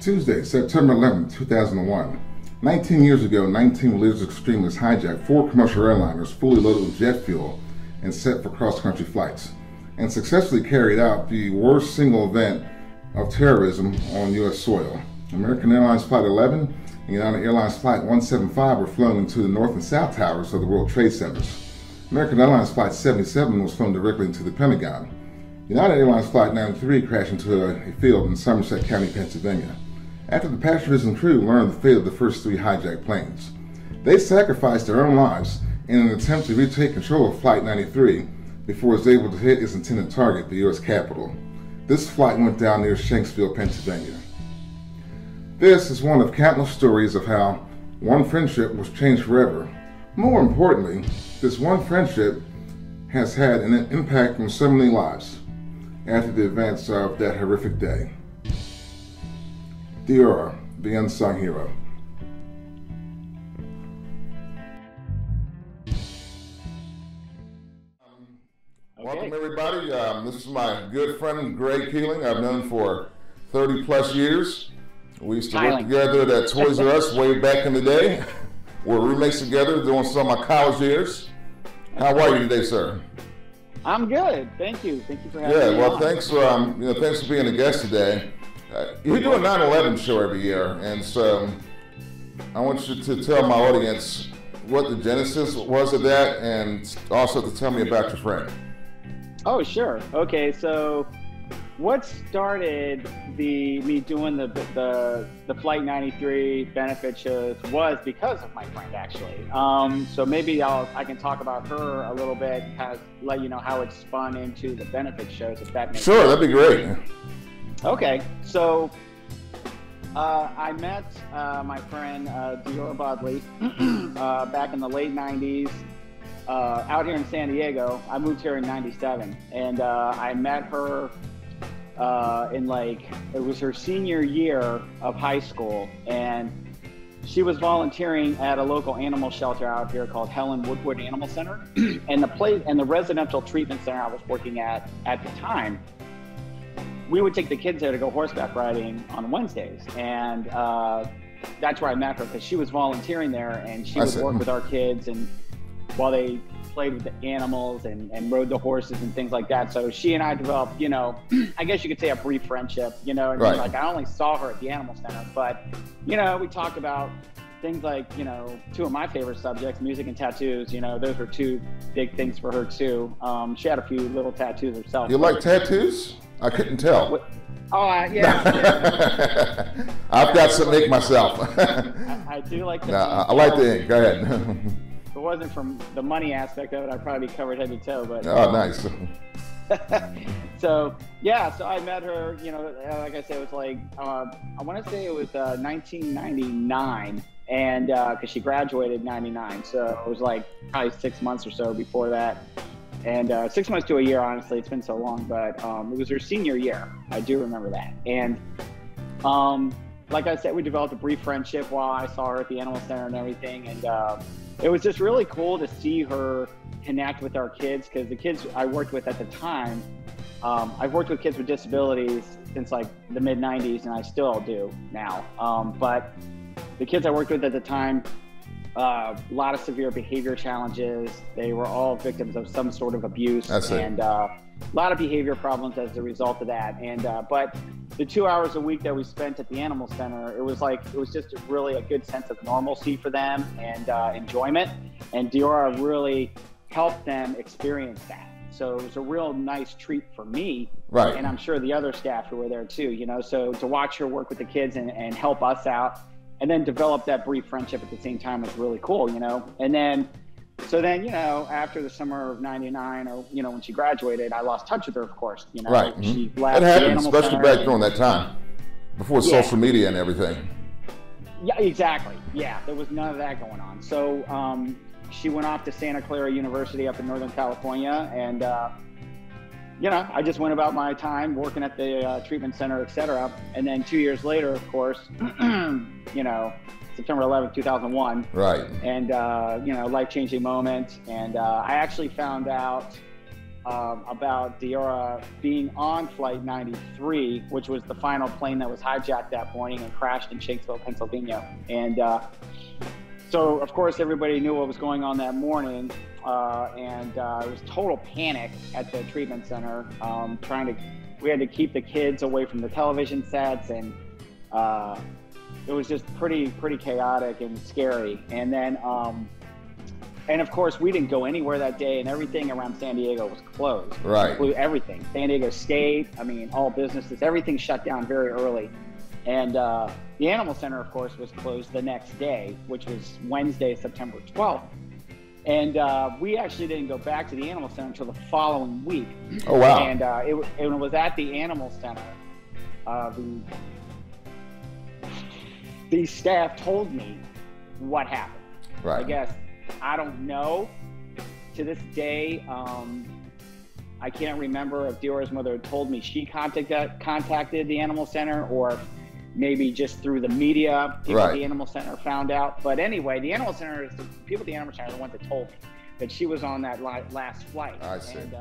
Tuesday, September 11, 2001. 19 years ago, 19 religious extremists hijacked 4 commercial airliners fully loaded with jet fuel and set for cross-country flights, and successfully carried out the worst single event of terrorism on U.S. soil. American Airlines Flight 11 and United Airlines Flight 175 were flown into the North and South Towers of the World Trade Centers. American Airlines Flight 77 was flown directly into the Pentagon. United Airlines Flight 93 crashed into a field in Somerset County, Pennsylvania, after the passengers and crew learned the fate of the first 3 hijacked planes. They sacrificed their own lives in an attempt to retake control of Flight 93 before it was able to hit its intended target, the U.S. Capitol. This flight went down near Shanksville, Pennsylvania. This is one of countless stories of how one friendship was changed forever. More importantly, this one friendship has had an impact on so many lives after the events of that horrific day. Deora, the unsung hero. Welcome everybody. This is my good friend Greg Keeling. I've known him for 30 plus years. We used to work together at Toys R Us way back in the day. We're roommates together during some of my college years. How are you today, sir? I'm good. Thank you. Thank you for having me. Yeah, well, thanks for being a guest today. You do a 9/11 show every year, and so I want you to tell my audience what the genesis was of that, and also to tell me about your friend. Oh, sure. Okay, so what started me doing the Flight 93 benefit shows was because of my friend, actually. So maybe I can talk about her a little bit and kind of let you know how it spun into the benefit shows, if that makes sense. Sure, that'd be great. Okay, so I met my friend Deora Bodley back in the late 90s out here in San Diego. I moved here in 97, and I met her it was her senior year of high school, and she was volunteering at a local animal shelter out here called Helen Woodward Animal Center. And the residential treatment center I was working at the time, we would take the kids there to go horseback riding on Wednesdays. And that's where I met her, because she was volunteering there, and she would work with our kids and while they played with the animals and rode the horses and things like that. So she and I developed, I guess you could say a brief friendship, Right. Like, I only saw her at the animal center, but, we talked about things like, 2 of my favorite subjects, music and tattoos. Those were 2 big things for her too. She had a few little tattoos herself. You like tattoos? I couldn't tell. Yeah. I've got some ink myself. I do like the I like the ink. Go ahead. If it wasn't from the money aspect of it, I'd probably be covered head to toe. But nice. So I met her. Like I said, it was like I want to say it was 1999, and because she graduated in '99, so it was like probably 6 months or so before that. And 6 months to a year, honestly, it's been so long, but it was her senior year. I do remember that. And like I said, we developed a brief friendship while I saw her at the animal center and everything. And it was just really cool to see her connect with our kids, because the kids I worked with at the time, I've worked with kids with disabilities since like the mid 90s, and I still do now. But the kids I worked with at the time, a lot of severe behavior challenges. They were all victims of some sort of abuse, and a lot of behavior problems as a result of that. And but the 2 hours a week that we spent at the animal center, it was just really a good sense of normalcy for them and enjoyment. And Deora really helped them experience that. So it was a real nice treat for me, right? And I'm sure the other staff who were there too. So to watch her work with the kids and help us out, and then develop that brief friendship at the same time was really cool, And then, after the summer of '99, or when she graduated, I lost touch with her, of course. Right. She left it happens, the especially back during that time, before social media and everything. Yeah, exactly. Yeah, there was none of that going on. So she went off to Santa Clara University up in Northern California, and I just went about my time working at the treatment center, etc. And then 2 years later, of course, September 11th, 2001. Right. And, life-changing moment. And I actually found out about Deora being on Flight 93, which was the final plane that was hijacked that morning and crashed in Shanksville, Pennsylvania. And so, of course, everybody knew what was going on that morning, and it was total panic at the treatment center. We had to keep the kids away from the television sets, and it was just pretty chaotic and scary. And then, and of course, we didn't go anywhere that day, and everything around San Diego was closed. Right. Everything. San Diego State, I mean, all businesses, everything shut down very early. And the Animal Center, of course, was closed the next day, which was Wednesday, September 12th. And we actually didn't go back to the Animal Center until the following week. Oh, wow. And it was at the Animal Center. The staff told me what happened. Right. I guess, I don't know. To this day, I can't remember if Deora's mother had told me she contacted the Animal Center, or maybe just through the media, people at the Animal Center found out. But anyway, the Animal Center, people at the Animal Center are the ones that told me that she was on that last flight. I see. And